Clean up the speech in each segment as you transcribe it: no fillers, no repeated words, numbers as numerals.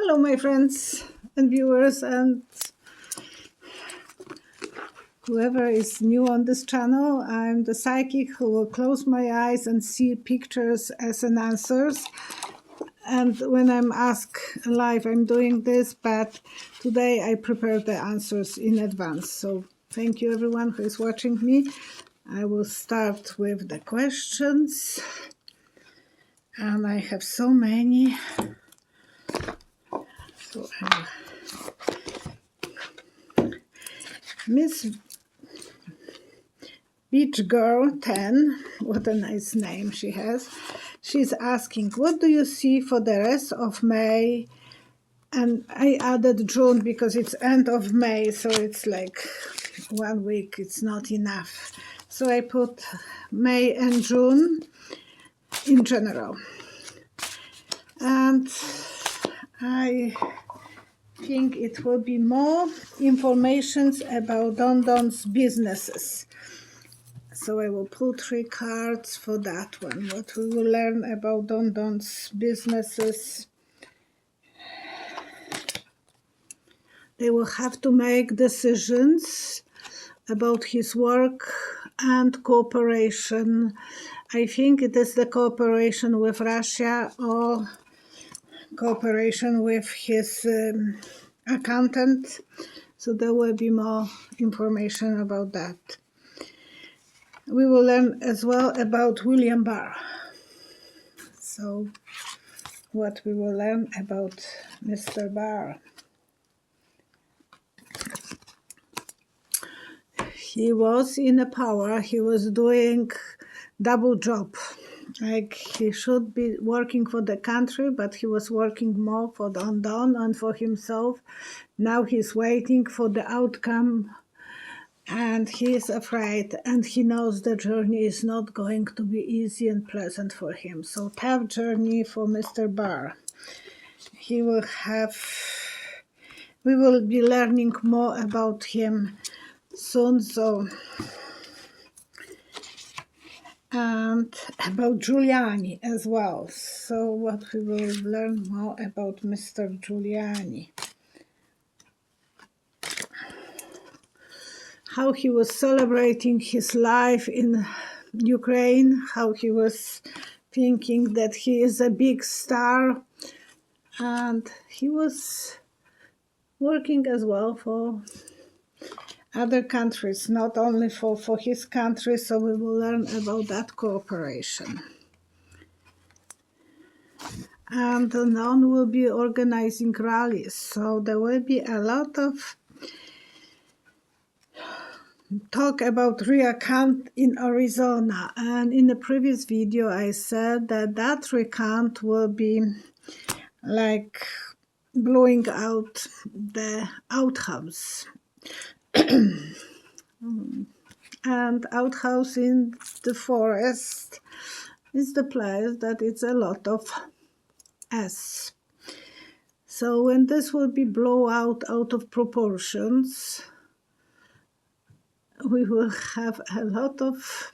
Hello, my friends and viewers, and whoever is new on this channel. I'm the psychic who will close my eyes and see pictures as an answers. And when I'm asked live, I'm doing this, but today I prepared the answers in advance. So thank you, everyone who is watching me. I will start with the questions, and I have so many. So Miss Beach Girl 10, what a nice name she has. She's asking, what do you see for the rest of May? And I added June because it's end of May, so it's like 1 week, it's not enough. So I put May and June in general. And I think it will be more informations about Dondon's businesses. So I will pull 3 cards for that one. What we will learn about Dondon's businesses. They will have to make decisions about his work and cooperation. I think it is the cooperation with Russia or cooperation with his accountant. So there will be more information about that. We will learn as well about William Barr. So what we will learn about Mr. Barr. He was in a power, he was doing double job. Like he should be working for the country, but he was working more for Don and for himself. Now he's waiting for the outcome, and he is afraid, and he knows the journey is not going to be easy and pleasant for him. So tough journey for Mr. Barr. We will be learning more about him soon. So, and about Giuliani as well. So what we will learn more about Mr. Giuliani. How he was celebrating his life in Ukraine, how he was thinking that he is a big star, and he was working as well for other countries, not only for his country, so we will learn about that cooperation. And Don will be organizing rallies, so there will be a lot of talk about recount in Arizona. And in the previous video I said that that recount will be like blowing out the outhouse. And outhouse in the forest is the place that it's a lot of S. So when this will be blow out of proportions, we will have a lot of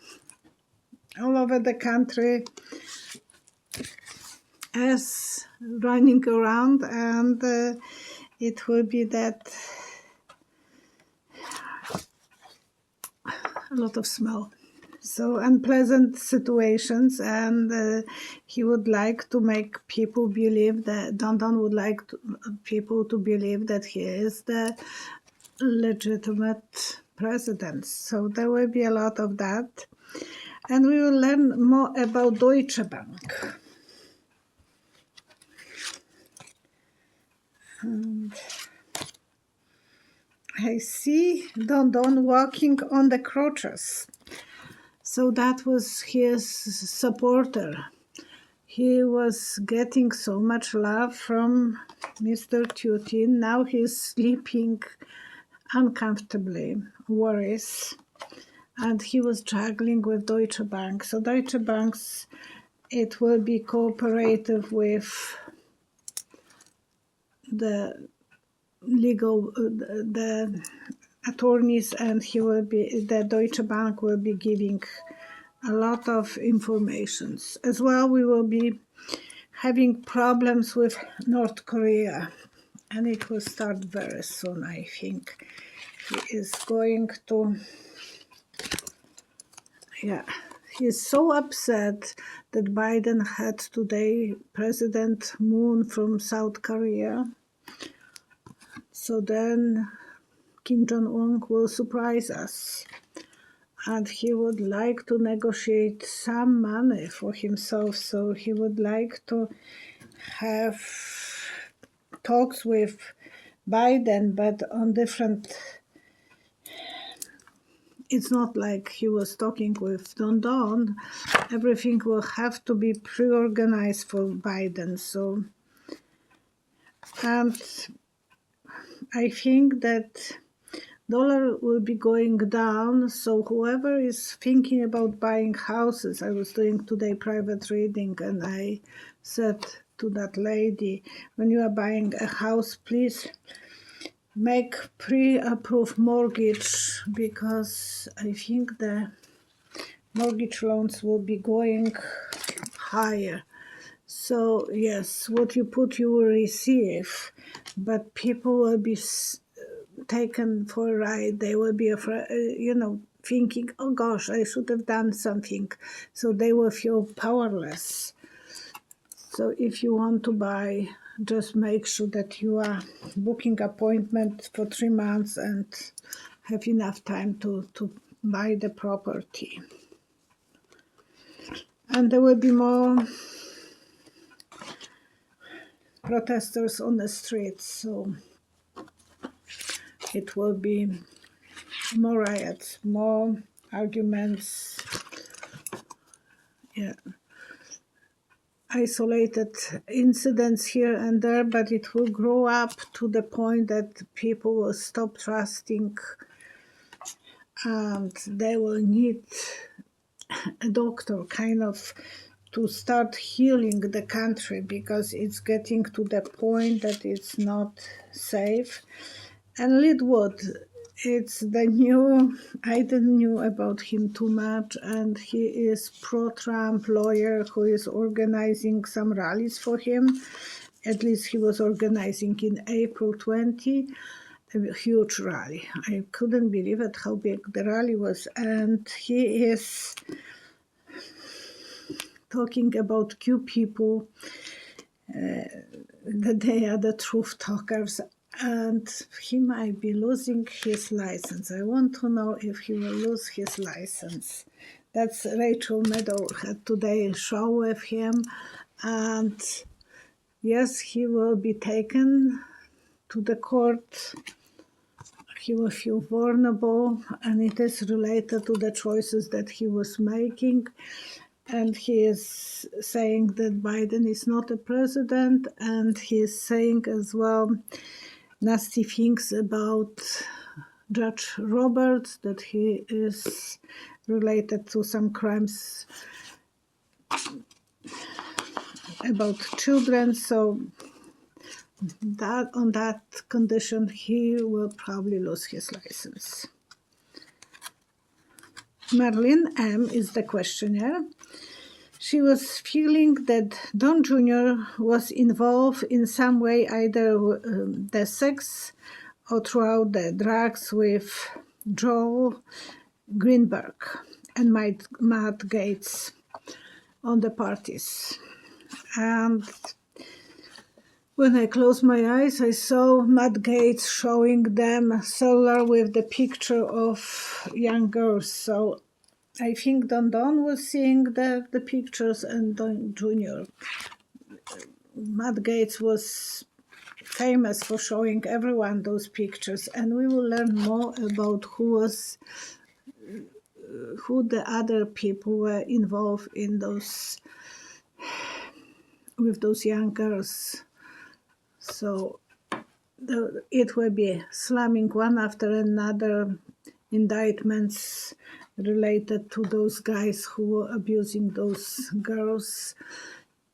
all over the country as running around, and it will be that a lot of smell. So unpleasant situations, and he would like to make people believe that Don would like people to believe that he is the legitimate president. So there will be a lot of that. And we will learn more about Deutsche Bank. And I see Don walking on the crutches. So that was his supporter. He was getting so much love from Mr. Putin. Now he's sleeping uncomfortably, worries. And he was struggling with Deutsche Bank. So Deutsche Banks, it will be cooperative with the legal, the attorneys, and the Deutsche Bank will be giving a lot of informations. As well, we will be having problems with North Korea, and it will start very soon, I think. He is going to, yeah, he's so upset that Biden had today President Moon from South Korea. So then Kim Jong-un will surprise us. And he would like to negotiate some money for himself. So he would like to have talks with Biden, but on different. It's not like he was talking with Don. Everything will have to be pre-organized for Biden. So, and I think that dollar will be going down, so whoever is thinking about buying houses, I was doing today private reading, and I said to that lady, when you are buying a house, please make pre-approved mortgage, because I think the mortgage loans will be going higher. So yes, what you put you will receive, but people will be taken for a ride. They will be afraid, thinking, oh gosh, I should have done something. So they will feel powerless. So if you want to buy, just make sure that you are booking appointment for 3 months and have enough time to buy the property. And there will be more protesters on the streets, so it will be more riots, more arguments, isolated incidents here and there, but it will grow up to the point that people will stop trusting and they will need a doctor kind of to start healing the country, because it's getting to the point that it's not safe. And Lidwood, it's the new, I didn't know about him too much, and he is pro-Trump lawyer who is organizing some rallies for him. At least he was organizing in April 20, a huge rally. I couldn't believe it, how big the rally was. And he is talking about Q people, that they are the truth talkers, and he might be losing his license. I want to know if he will lose his license. That's Rachel Maddow had today a show with him, and yes, he will be taken to the court. He will feel vulnerable, and it is related to the choices that he was making. And he is saying that Biden is not a president, and he is saying as well nasty things about Judge Roberts, that he is related to some crimes about children. So that on that condition, he will probably lose his license. Marilyn M. is the questioner. She was feeling that Don Jr. was involved in some way, either the sex or throughout the drugs with Joel Greenberg and Matt Gaetz on the parties. And when I closed my eyes, I saw Matt Gaetz showing them cellular with the picture of young girls. So I think Don was seeing the pictures, and Don Jr. Matt Gaetz was famous for showing everyone those pictures, and we will learn more about who the other people were involved in those, with those young girls. So it will be slamming one after another indictments related to those guys who were abusing those girls.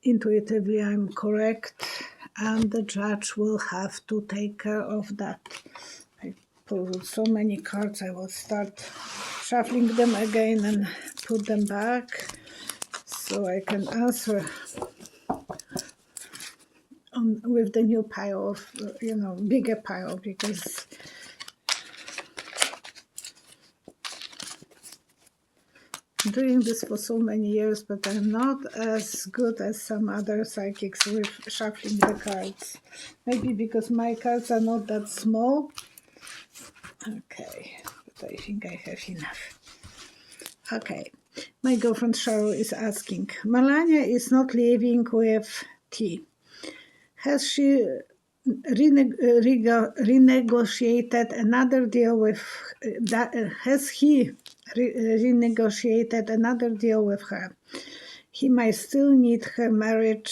Intuitively, I'm correct, and the judge will have to take care of that. I pulled so many cards, I will start shuffling them again and put them back so I can answer with the new pile of, bigger pile, because I'm doing this for so many years, but I'm not as good as some other psychics with shuffling the cards. Maybe because my cards are not that small. Okay, but I think I have enough. Okay, my girlfriend Cheryl is asking, Melania is not living with T. Has she renegotiated another deal with has he renegotiated another deal with her? He might still need her married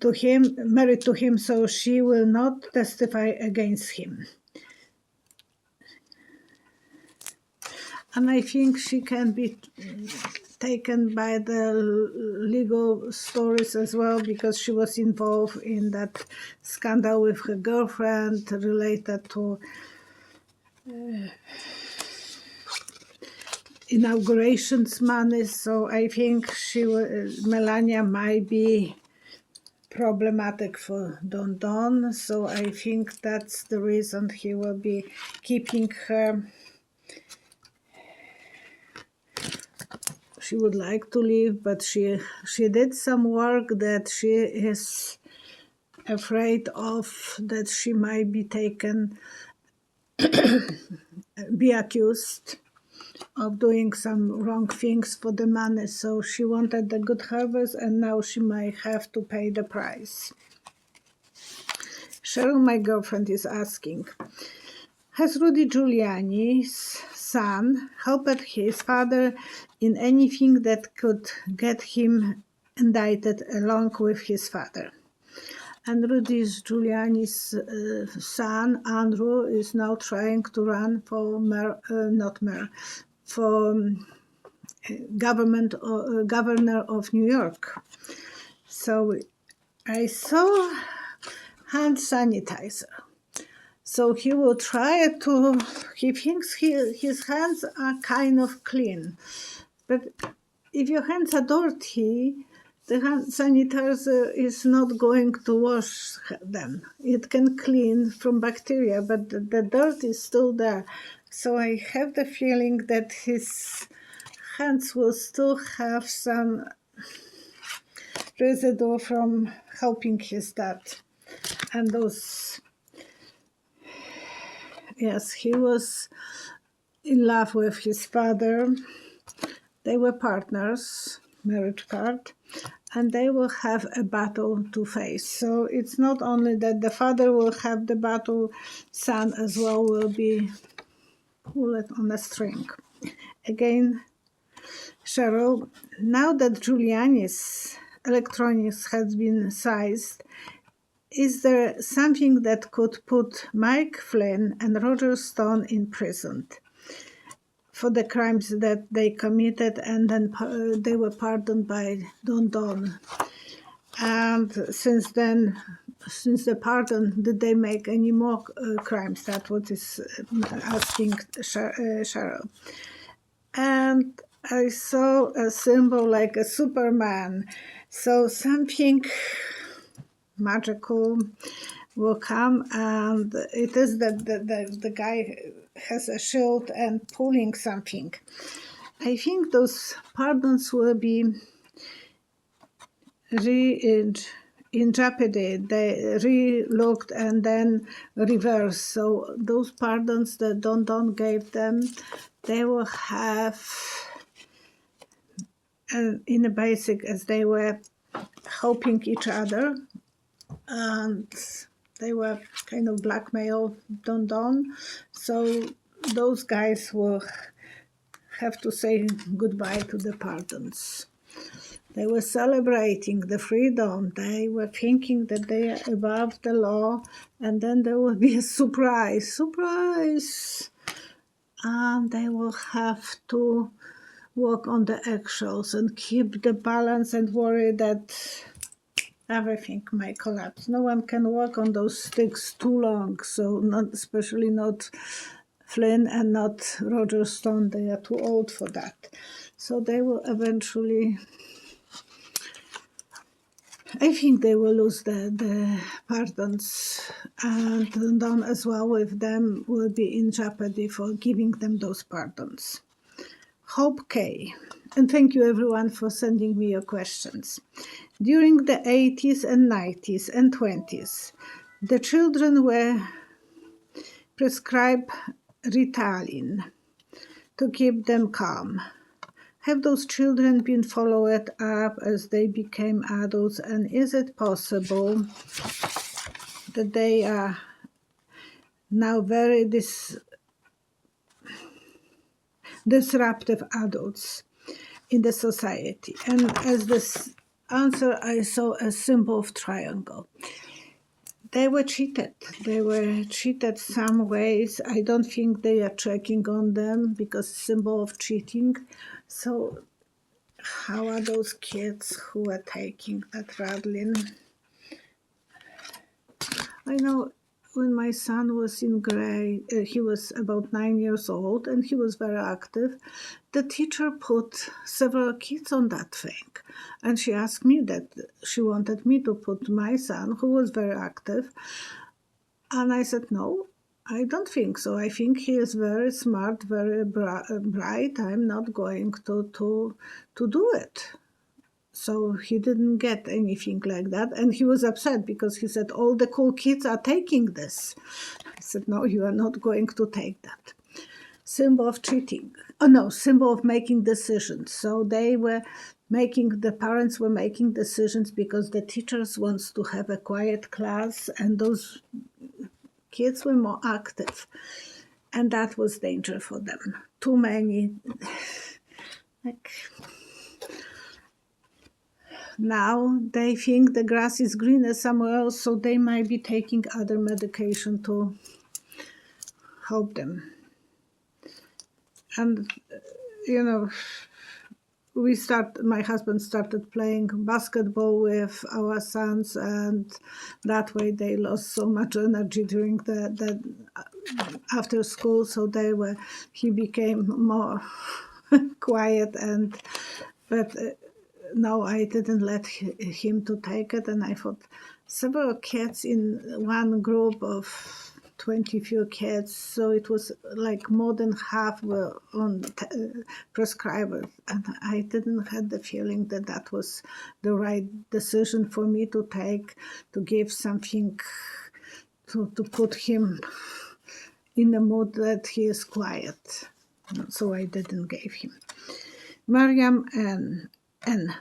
to him, so she will not testify against him. And I think she can be taken by the legal stories as well, because she was involved in that scandal with her girlfriend related to inaugurations money. So I think Melania might be problematic for Don. So I think that's the reason he will be keeping her. She would like to leave, but she did some work that she is afraid of, that she might be be accused of doing some wrong things for the money. So she wanted the good harvest, and now she might have to pay the price. Cheryl, my girlfriend, is asking, has Rudy Giuliani's son helped his father in anything that could get him indicted along with his father? And Rudy Giuliani's son, Andrew, is now trying to run for governor of New York. So I saw hand sanitizer. So he will try he thinks his hands are kind of clean. But if your hands are dirty, the hand sanitizer is not going to wash them. It can clean from bacteria, but the dirt is still there. So I have the feeling that his hands will still have some residue from helping his dad. And those... Yes, he was in love with his father. They were partners, marriage card, and they will have a battle to face. So it's not only that the father will have the battle, son as well will be pulled on a string. Again, Cheryl, now that Giuliani's electronics has been seized, is there something that could put Mike Flynn and Roger Stone in prison for the crimes that they committed, and then they were pardoned by Don? And since the pardon, did they make any more crimes? That's what is asking Cheryl. And I saw a symbol like a Superman. So something magical will come, and it is that the guy has a shield and pulling something. I think those pardons will be in jeopardy. They re-looked and then reversed. So those pardons that Don gave them, they will have in a basic, as they were helping each other, and they were kind of blackmail Don. So those guys will have to say goodbye to the pardons. They were celebrating the freedom. They were thinking that they are above the law, and then there will be a surprise, and they will have to walk on the eggshells and keep the balance and worry that everything might collapse. No one can walk on those sticks too long, so especially not Flynn and not Roger Stone. They are too old for that. So they will eventually I think they will lose the pardons, and Don as well with them will be in jeopardy for giving them those pardons. Hope K. And thank you everyone for sending me your questions. During the 80s and 90s and 20s, the children were prescribed Ritalin to keep them calm. Have those children been followed up as they became adults, and is it possible that they are now very disruptive adults in the society? And as this answer, I saw a symbol of triangle. They were cheated. They were cheated some ways. I don't think they are checking on them because symbol of cheating. So how are those kids who are taking that Radlin? I know when my son was in grade, he was about 9 years old and he was very active. The teacher put several kids on that thing. And she asked me that she wanted me to put my son, who was very active. And I said, no, I don't think so. I think he is very smart, very bright. I'm not going to do it. So he didn't get anything like that. And he was upset because he said, all the cool kids are taking this. I said, no, you are not going to take that. Symbol of cheating. Oh, no, symbol of making decisions. So the parents were making decisions because the teachers wants to have a quiet class and those kids were more active. And that was danger for them. Too many, now they think the grass is greener somewhere else, so they might be taking other medication to help them. And, my husband started playing basketball with our sons, and that way they lost so much energy during the after school, so he became more quiet, but no, I didn't let him to take it, and I thought several kids in one group of 20 few kids, so it was like more than half were on prescribers, and I didn't have the feeling that was the right decision for me to take, to give something to put him in the mood that he is quiet. So I didn't give him. Mariam N.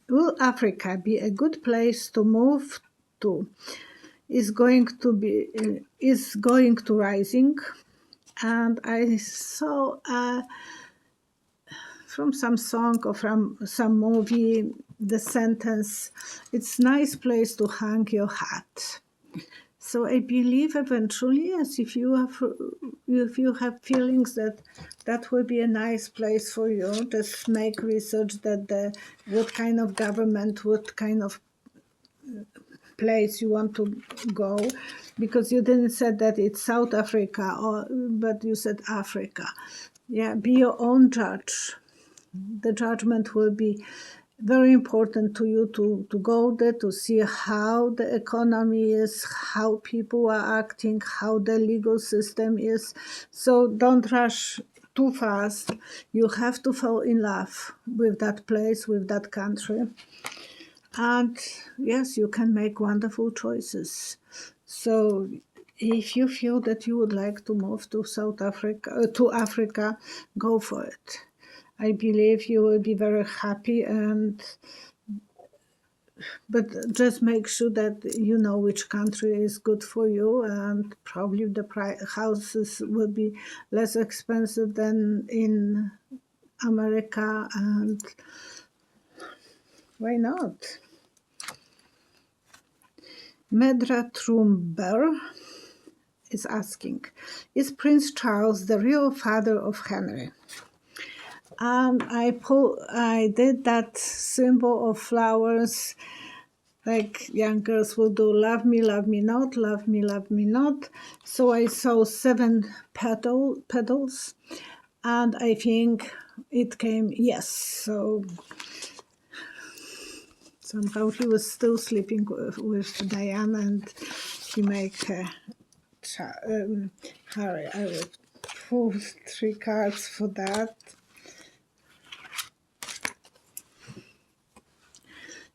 Will Africa be a good place to move to? Is going to rising, and I saw from some song or from some movie the sentence, "It's a nice place to hang your hat." So I believe eventually, yes, if you have feelings that will be a nice place for you, just make research that what kind of government, what kind of place you want to go, because you didn't say that it's South Africa, but you said Africa. Yeah, be your own judge. The judgment will be very important to you to go there, to see how the economy is, how people are acting, how the legal system is. So don't rush too fast. You have to fall in love with that place, with that country. And yes, you can make wonderful choices. So if you feel that you would like to move to to Africa, go for it. I believe you will be very happy, but just make sure that you know which country is good for you, and probably the houses will be less expensive than in America, and why not? Medra Trumber is asking, is Prince Charles the real father of Henry? I did that symbol of flowers, like young girls will do, love me not, love me not. So I saw 7 petals, and I think it came yes. Somehow he was still sleeping with Diana, and he made her. Harry, I will pull 3 cards for that.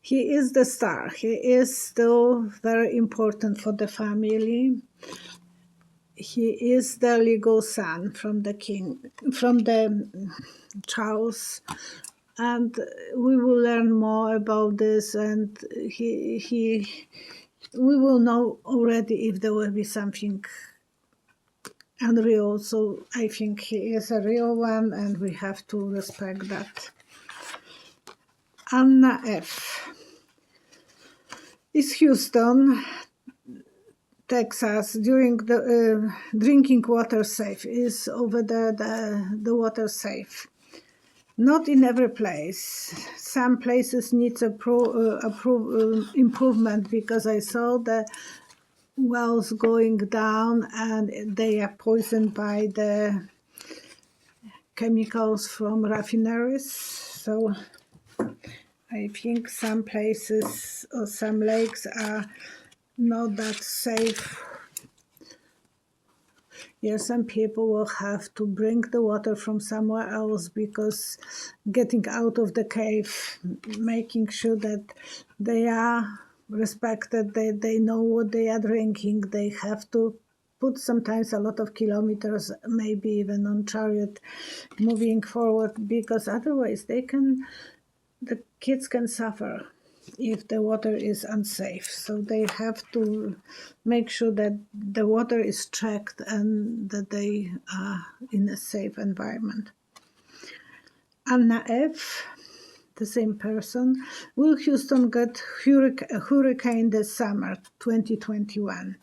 He is the star. He is still very important for the family. He is the legal son from the king, from the Charles, and we will learn more about this. And we will know already if there will be something unreal. So I think he is a real one, and we have to respect that. Anna F. is Houston, Texas. During the drinking water safe is over there. The water safe. Not in every place. Some places needs improvement, because I saw the wells going down and they are poisoned by the chemicals from refineries. So I think some places or some lakes are not that safe. Yes, some people will have to bring the water from somewhere else, because getting out of the cave, making sure that they are respected, they know what they are drinking, they have to put sometimes a lot of kilometers, maybe even on chariot, moving forward, because otherwise the kids can suffer if the water is unsafe. So they have to make sure that the water is checked and that they are in a safe environment. Anna F., the same person. Will Houston get a hurricane this summer, 2021?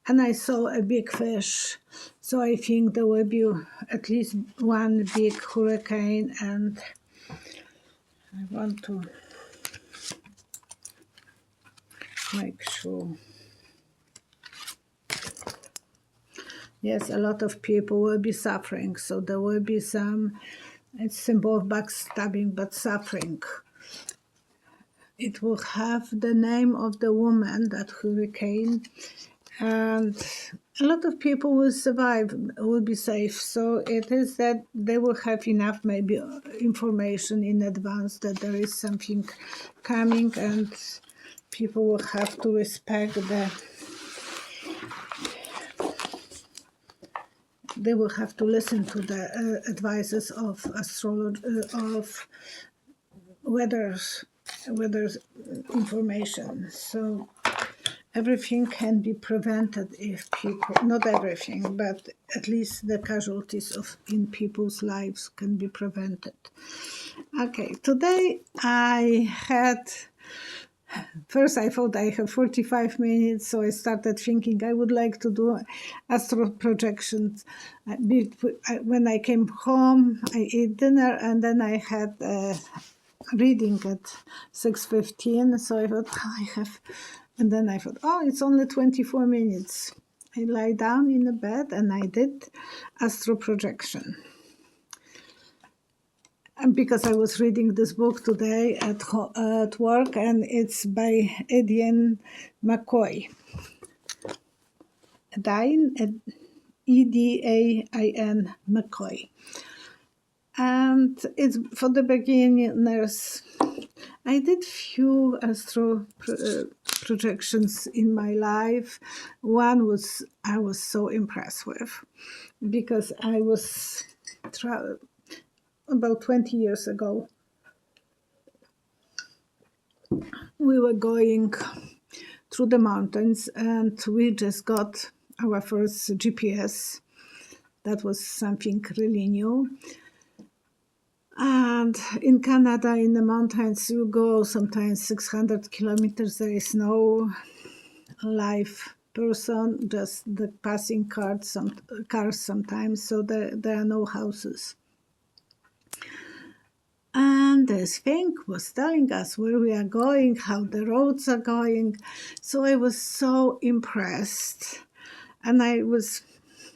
And I saw a big fish, so I think there will be at least one big hurricane, and I want to make sure. Yes, a lot of people will be suffering, so there will be some, it's symbol of backstabbing, but suffering. It will have the name of the woman, that hurricane, and a lot of people will survive, will be safe. So it is that they will have enough maybe information in advance that there is something coming, and people will have to respect they will have to listen to the advices of of weather information. So everything can be prevented if people, not everything, but at least the casualties in people's lives can be prevented. Okay, today I had, first I thought I have 45 minutes, so I started thinking I would like to do astral projections. When I came home, I ate dinner, and then I had reading at 6:15, so I thought, and then I thought, it's only 24 minutes. I lie down in the bed and I did astral projection. And because I was reading this book today at work, and it's by Edian McCoy. Edain McCoy. And it's for the beginners. I did few astral projections in my life. One I was so impressed with, because I was about 20 years ago. We were going through the mountains, and we just got our first GPS. That was something really new. And in Canada, in the mountains, you go sometimes 600 kilometers. There is no live person, just the passing cars sometimes, so there are no houses. And this thing was telling us where we are going, how the roads are going. So I was so impressed. And I was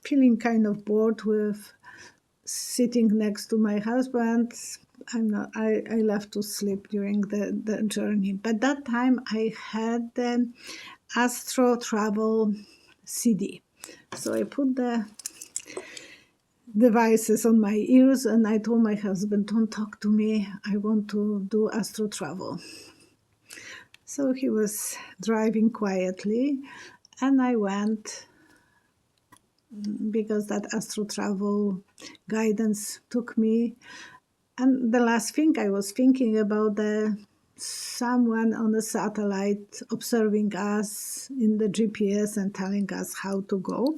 feeling kind of bored with sitting next to my husband I love to sleep during the journey. But that time I had the Astro Travel CD. So I put the devices on my ears and I told my husband, don't talk to me. I want to do Astro Travel. So he was driving quietly and I went because that Astro Travel guidance took me. And the last thing I was thinking about someone on the satellite observing us in the GPS and telling us how to go.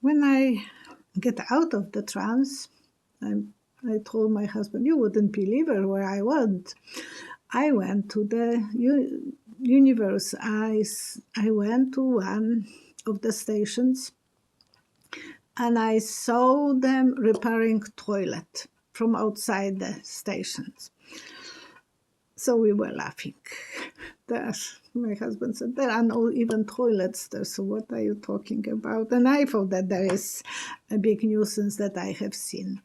When I get out of the trance, I told my husband, you wouldn't believe it where I went. I went to the universe. I went to one of the stations and I saw them repairing toilet from outside the stations. So we were laughing. My husband said, there are no even toilets there, so what are you talking about? And I thought that there is a big nuisance that I have seen.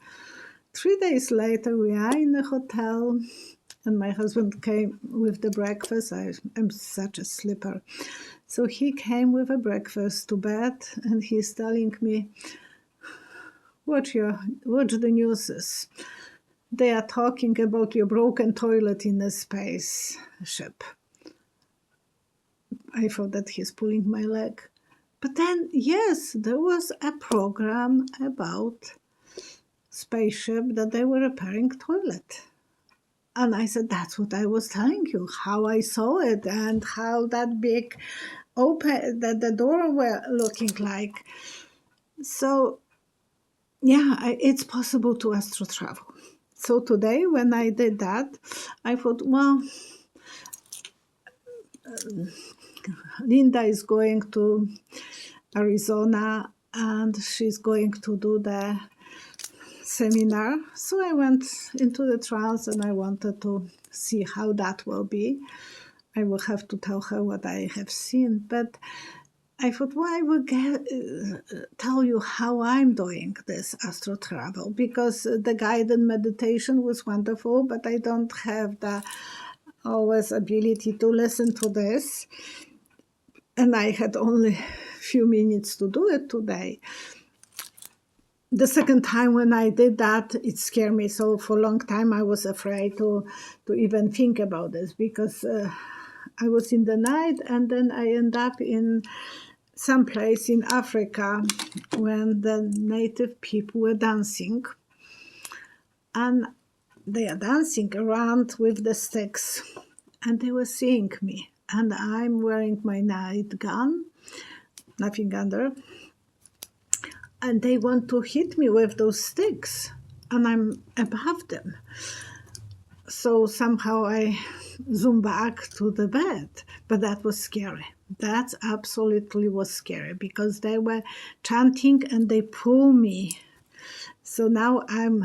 3 days later, we are in the hotel, and my husband came with the breakfast. I'm such a sleeper. So he came with a breakfast to bed, and he's telling me, watch the news. They are talking about your broken toilet in a spaceship. I thought that he's pulling my leg. But then, yes, there was a program about spaceship that they were repairing toilet. And I said, that's what I was telling you, how I saw it and how that big that the door were looking like. So, yeah, it's possible to astro travel. So today, when I did that, I thought, well, Linda is going to Arizona and she's going to do the seminar. So I went into the trance and I wanted to see how that will be. I will have to tell her what I have seen. But I thought, well, I will tell you how I'm doing this astro travel, because the guided meditation was wonderful, but I don't have the always ability to listen to this. And I had only a few minutes to do it today. The second time when I did that, it scared me. So for a long time, I was afraid to even think about this, because I was in the night and then I end up in some place in Africa when the native people were dancing. And they are dancing around with the sticks and they were seeing me. And I'm wearing my night gun, nothing under. And they want to hit me with those sticks. And I'm above them. So somehow I zoom back to the bed. But that was scary. That absolutely was scary, because they were chanting and they pull me. So now I'm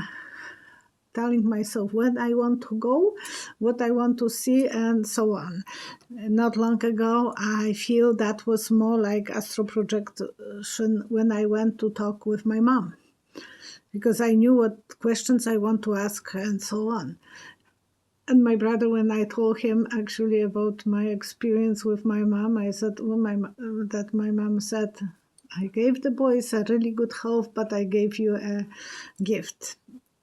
telling myself when I want to go, what I want to see, and so on. Not long ago, I feel that was more like astral projection when I went to talk with my mom, because I knew what questions I want to ask her and so on. And my brother, when I told him actually about my experience with my mom, I said, well, that my mom said, I gave the boys a really good health, but I gave you a gift.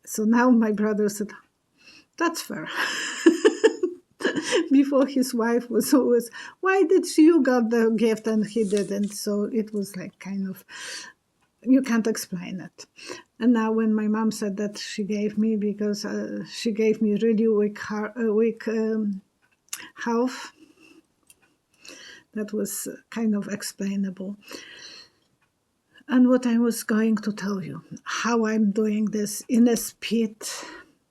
So now my brother said, that's fair. Before, his wife was always, why did you got the gift and he didn't? So it was like kind of, you can't explain it. And now when my mom said that she gave me, because she gave me really weak health, that was kind of explainable. And what I was going to tell you, how I'm doing this in a speed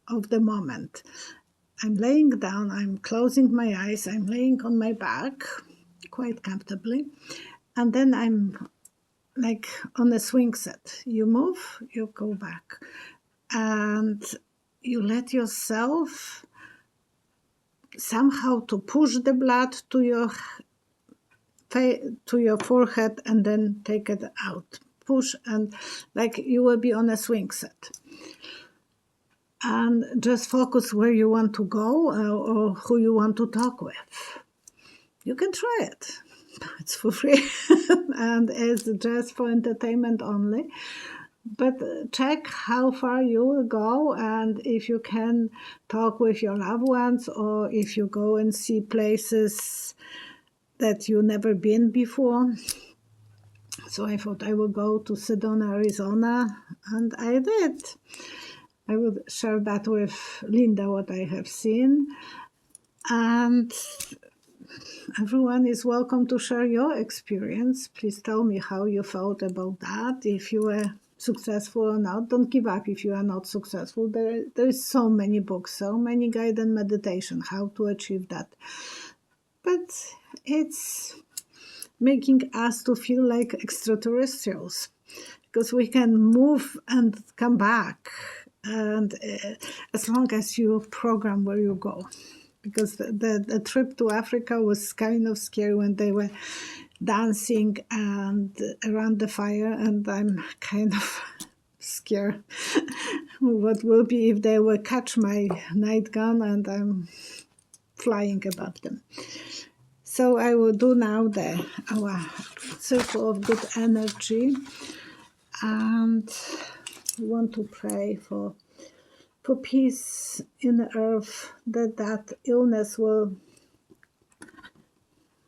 of the moment. I'm laying down, I'm closing my eyes, I'm laying on my back quite comfortably. And then I'm like on a swing set. You move, you go back. And you let yourself somehow to push the blood to your forehead and then take it out. Push, and like you will be on a swing set. and just focus where you want to go or who you want to talk with. You can try it. It's for free and it's just for entertainment only. But check how far you will go, and if you can talk with your loved ones, or if you go and see places that you've never been before. So I thought I would go to Sedona, Arizona, and I did. I would share that with Linda, what I have seen. And everyone is welcome to share your experience. Please tell me how you felt about that, if you were successful or not. Don't give up if you are not successful. There is so many books, so many guided meditation, how to achieve that. But it's making us to feel like extraterrestrials, because we can move and come back, and as long as you program where you go. Because the trip to Africa was kind of scary when they were dancing and around the fire, and I'm kind of scared what will be if they will catch my night gun and I'm flying above them. So I will do now our circle of good energy, and we want to pray for peace in the earth, that illness will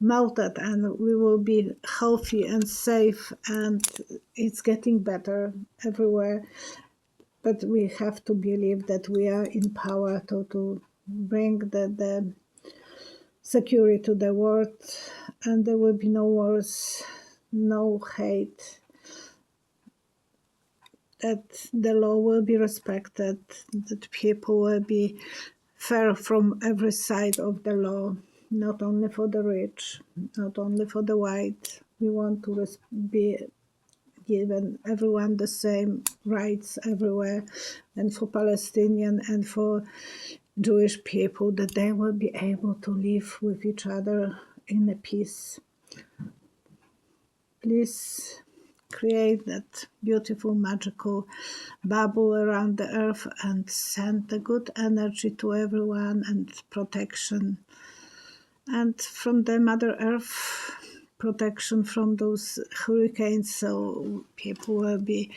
melt it and we will be healthy and safe, and it's getting better everywhere. But we have to believe that we are in power to bring the security to the world, and there will be no wars, no hate, that the law will be respected, that people will be fair from every side of the law, not only for the rich, not only for the white. We want to be given everyone the same rights everywhere, and for Palestinian and for Jewish people, that they will be able to live with each other in a peace. Please create that beautiful, magical bubble around the earth and send the good energy to everyone and protection. And from the Mother Earth, protection from those hurricanes, so people will be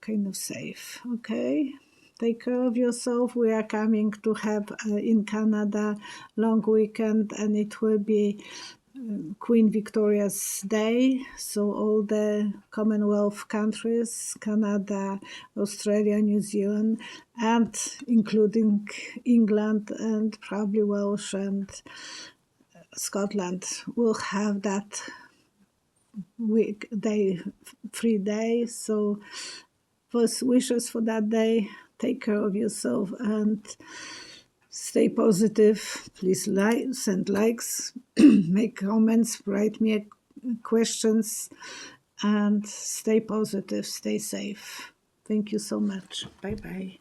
kind of safe. Okay? Take care of yourself. We are coming to have in Canada long weekend, and it will be Queen Victoria's Day, so all the Commonwealth countries, Canada, Australia, New Zealand, and including England and probably Welsh and Scotland, will have that free day. So first wishes for that day. Take care of yourself and stay positive. Please send likes, make comments, write me questions, and stay positive, stay safe. Thank you so much. Bye-bye.